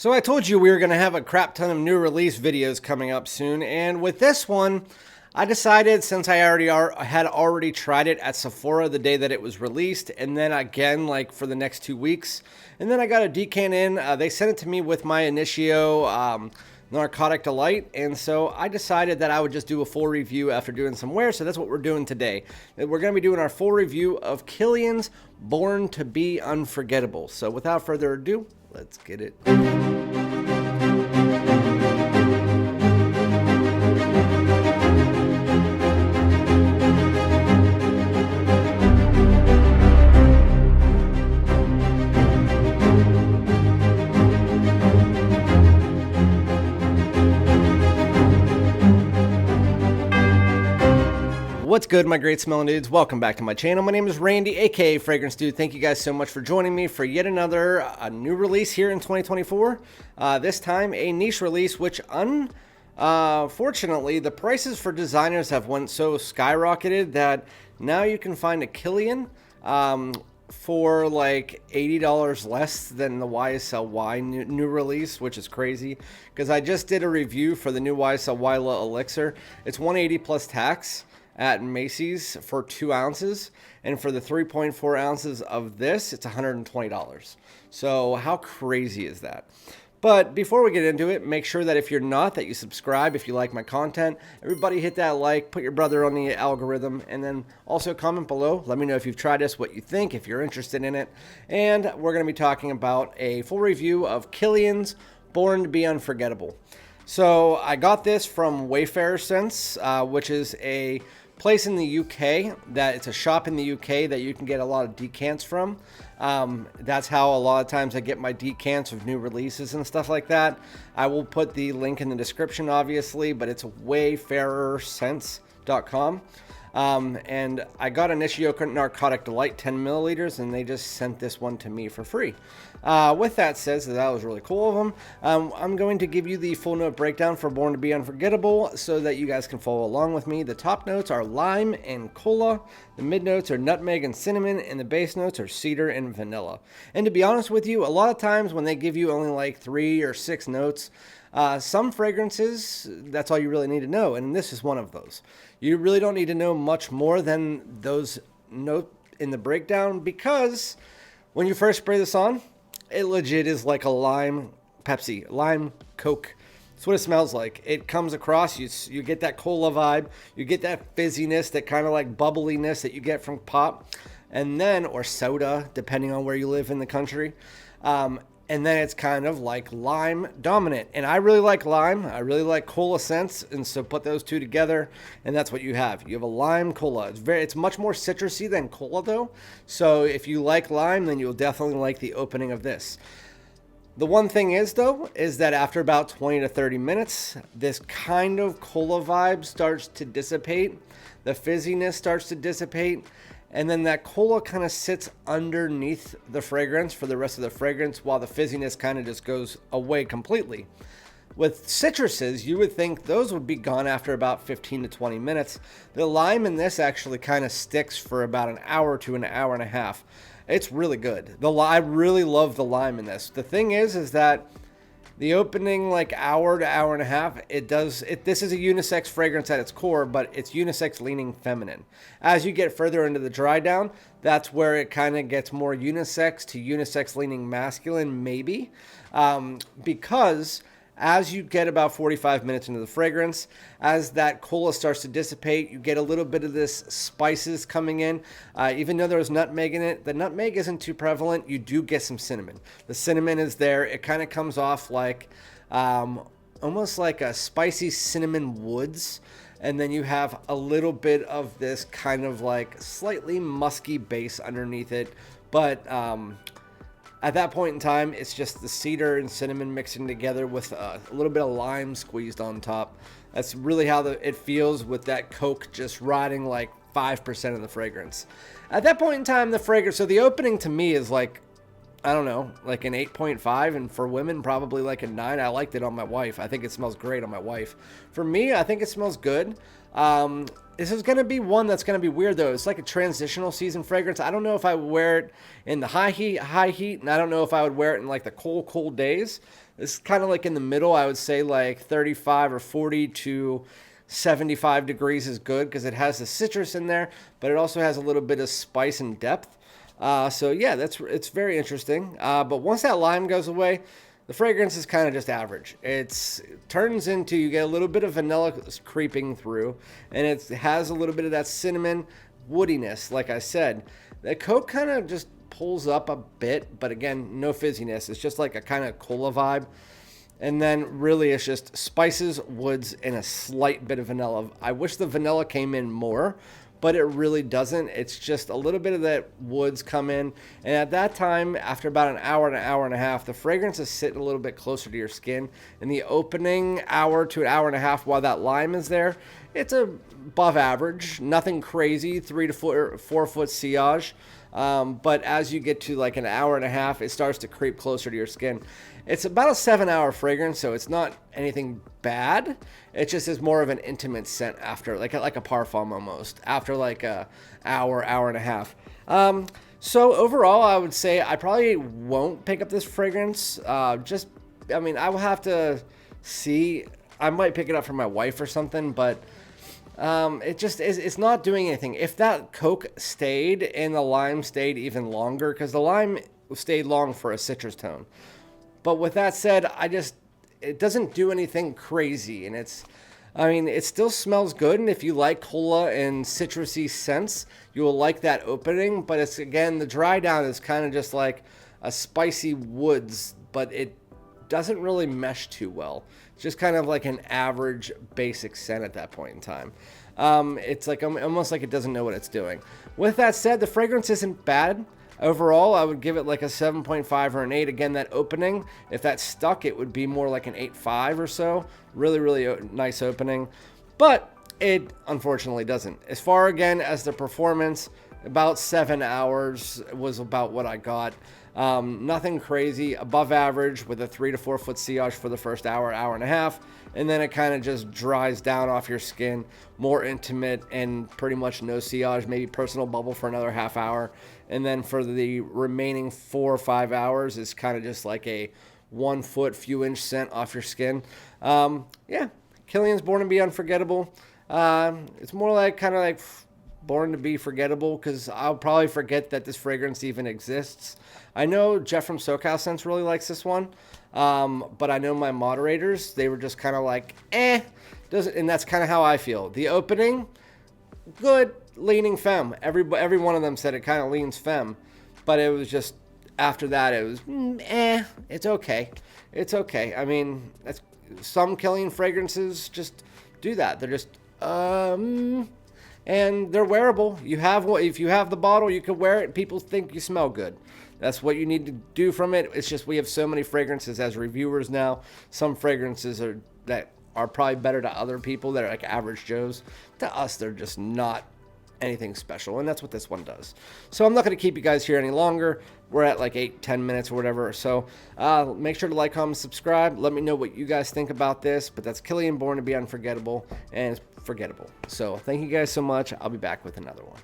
So I told you we were going to have a crap ton of new release videos coming up soon, and with this one, I decided since I had already tried it at Sephora the day that it was released, and then again like for the next 2 weeks, and then I got a decant in. They sent it to me with my Initio Narcotic Delight, and so I decided that I would just do a full review after doing some wear. So that's what we're doing today. We're going to be doing our full review of Kilian's Born to Be Unforgettable. So without further ado, let's get it. What's good, my great smelling dudes? Welcome back to my channel. My name is Randy, aka FragranceDoud. Thank you guys so much for joining me for yet another new release here in 2024. This time a niche release, which unfortunately the prices for designers have went so skyrocketed that now you can find a Kilian for like $80 less than the YSL new release, which is crazy because I just did a review for the new YSL Elixir. It's $180 plus tax at Macy's for 2 ounces, and for the 3.4 ounces of this, it's $120. So how crazy is that? But before we get into it, make sure that if you're not, that you subscribe if you like my content. Everybody hit that like, put your brother on the algorithm, and then also comment below. Let me know if you've tried this, what you think, if you're interested in it. And we're going to be talking about a full review of Kilian's Born to Be Unforgettable. So I got this from Wayfarer Sense, which is a place in the UK that it's a shop in the UK that you can get a lot of decants from. That's how a lot of times I get my decants of new releases and stuff like that. I will put the link in the description, obviously, but it's wayfarersense.com. And I got an Initio Narcotic Delight 10 milliliters, and they just sent this one to me for free. With that said, that was really cool of them. I'm going to give you the full note breakdown for Born to Be Unforgettable so that you guys can follow along with me. The top notes are lime and cola. The mid notes are nutmeg and cinnamon, and the base notes are cedar and vanilla. And to be honest with you, a lot of times when they give you only like 3 or 6 notes, some fragrances, that's all you really need to know, and this is one of those. You really don't need to know much more than those notes in the breakdown, because when you first spray this on, it legit is like a lime Pepsi, lime Coke. That's what it smells like. It comes across, you get that cola vibe, you get that fizziness, that kind of like bubbliness that you get from pop, and then, or soda, depending on where you live in the country. And then it's kind of like lime dominant. And I really like lime. I really like cola scents. And so put those two together, and that's what you have. You have a lime cola. It's much more citrusy than cola, though. So if you like lime, then you'll definitely like the opening of this. The one thing is, though, is that after about 20 to 30 minutes, this kind of cola vibe starts to dissipate. The fizziness starts to dissipate. And then that cola kind of sits underneath the fragrance for the rest of the fragrance, while the fizziness kind of just goes away completely. With citruses, you would think those would be gone after about 15 to 20 minutes. The lime in this actually kind of sticks for about an hour to an hour and a half. It's really good. I really love the lime in this. The thing is that the opening like hour to hour and a half, this is a unisex fragrance at its core, but it's unisex leaning feminine. As you get further into the dry down, that's where it kind of gets more unisex to unisex leaning masculine, maybe, because as you get about 45 minutes into the fragrance, as that cola starts to dissipate, you get a little bit of this spices coming in. Even though there's nutmeg in it, the nutmeg isn't too prevalent. You do get some cinnamon. The cinnamon is there. It kind of comes off like almost like a spicy cinnamon woods. And then you have a little bit of this kind of like slightly musky base underneath it. But at that point in time, it's just the cedar and cinnamon mixing together with a little bit of lime squeezed on top. That's really how it feels, with that Coke just riding like 5% of the fragrance. At that point in time, the fragrance, so the opening to me is like, I don't know, like an 8.5, and for women, probably like a 9. I liked it on my wife. I think it smells great on my wife. For me, I think it smells good. This is going to be one that's going to be weird, though. It's like a transitional season fragrance. I don't know if I would wear it in the high heat, and I don't know if I would wear it in like the cold days. It's kind of like in the middle. I would say like 35 or 40 to 75 degrees is good because it has the citrus in there, but it also has a little bit of spice and depth. So yeah, it's very interesting. But once that lime goes away, the fragrance is kind of just average. It turns into, you get a little bit of vanilla creeping through, and it has a little bit of that cinnamon woodiness. Like I said, the coke kind of just pulls up a bit, but again, no fizziness. It's just like a kind of cola vibe. And then really it's just spices, woods, and a slight bit of vanilla. I wish the vanilla came in more, but it really doesn't. It's just a little bit of that woods come in. And at that time, after about an hour and a half, the fragrance is sitting a little bit closer to your skin. In the opening hour to an hour and a half while that lime is there, it's above average. Nothing crazy, 3 to 4 foot sillage. But as you get to like an hour and a half, it starts to creep closer to your skin. It's about a 7-hour fragrance, so it's not anything bad. It just is more of an intimate scent after, like a parfum almost, after like a hour and a half. So overall, I would say I probably won't pick up this fragrance. I will have to see. I might pick it up for my wife or something, but it's not doing anything. If that coke stayed and the lime stayed even longer, because the lime stayed long for a citrus tone. But with that said, it doesn't do anything crazy, and it still smells good. And if you like cola and citrusy scents, you will like that opening. But it's, again, the dry down is kind of just like a spicy woods, but it doesn't really mesh too well. It's just kind of like an average basic scent at that point in time. It's like almost like it doesn't know what it's doing. With that said, the fragrance isn't bad. Overall, I would give it like a 7.5 or an 8. Again, that opening, if that stuck, it would be more like an 8.5 or so. Really, really nice opening. But it unfortunately doesn't. As far, again, as the performance, about 7 hours was about what I got. Nothing crazy, above average with a 3 to 4 foot sillage for the first hour and a half. And then it kind of just dries down off your skin, more intimate, and pretty much no sillage, maybe personal bubble for another half hour. And then for the remaining 4 or 5 hours, it's kind of just like a 1 foot, few inch scent off your skin. Yeah, Kilian's Born to Be Unforgettable. It's more like kind of like Born to Be Forgettable, because I'll probably forget that this fragrance even exists. I know Jeff from SoCal Scents really likes this one, but I know my moderators, they were just kind of like, and that's kind of how I feel. The opening, good, leaning femme. Every one of them said it kind of leans femme, but it was just, after that, it was, it's okay. It's okay. I mean, some Kilian fragrances just do that. They're just, and they're wearable. If you have the bottle, you can wear it. People think you smell good. That's what you need to do from it. It's just we have so many fragrances as reviewers now. Some fragrances that are probably better to other people that are like average Joes. To us, they're just not anything special, and that's what this one does. So I'm not going to keep you guys here any longer. We're at like 8-10 minutes or whatever. So make sure to like, comment, subscribe. Let me know what you guys think about this. But that's Kilian Born to Be Unforgettable, and it's forgettable. So thank you guys so much. I'll be back with another one.